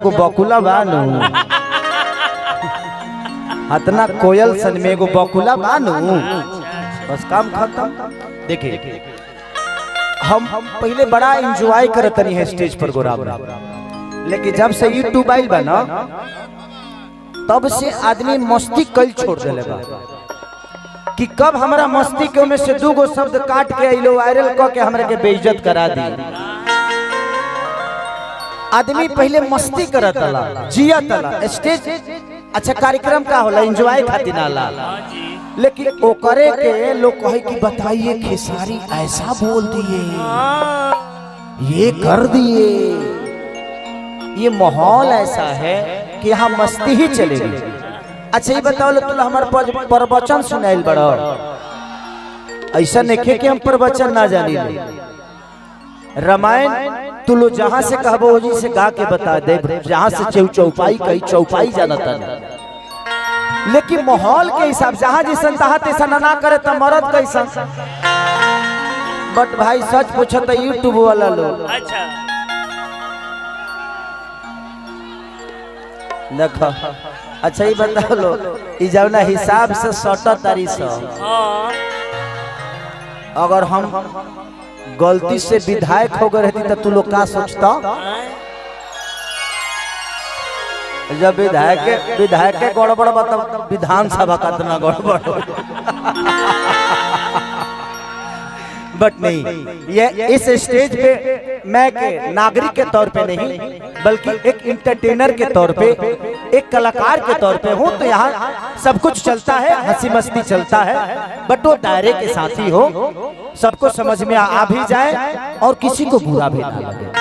एगो बकुला बानू, हतना कोयल सन में एगो बकुला बानू, बस काम खत्म। देखिए हम पहले बड़ा एंजॉय करतनी है स्टेज पर गोराब, लेकिन जब से यूट्यूब आइल बा ना तब से आदमी मस्ती कल छोड़ देले बा कि कब हमारा मस्ती के में से दो गो शब्द काट के आइलो वायरल क के हमरा के बेइज्जत करा दी। आदमी पहले मस्ती करतला जियतला स्टेज अच्छा कार्यक्रम का होला एंजॉय खातिर नाला, लेकिन ओ करे के लोग कहे कि बताइए खेसारी ऐसा बोल दिए, ये कर दिए, ये माहौल ऐसा है कि यहाँ मस्ती ही चलेगी। अच्छा ये बताओ तुम हमारे प्रवचन सुनाइल बड़ो, ऐसा नहीं कि हम प्रवचन ना जानी। रामायण तू लो जहाँ से कहबो जी से गा के बता दे, जहाँ से चौपाई कही चौपाई जानता नहीं, लेकिन माहौल के हिसाब जहाँ जैसन तहा तैसा ना करे तो मरद कैसा। बट भाई सच पूछो तो यूट्यूब वाला लोग देखो। अच्छा ये बताओ लो जौना हिसाब से सटा तारी से अगर हम गलती से विधायक हो गए रहती तो तू लोग क्या सोचता? जब विधायक के गड़बड़ बता विधानसभा का इतना गड़बड़ बट नहीं, ये इस स्टेज पे मैं के नागरिक के तौर पे नहीं बल्कि एक एंटरटेनर के तौर पे, एक कलाकार के तौर पे हूँ। तो यहाँ सब कुछ चलता है, हंसी मस्ती चलता है, बट वो दायरे के साथ ही हो, सबको समझ में आ भी जाए और किसी को बुरा भी ना लगे।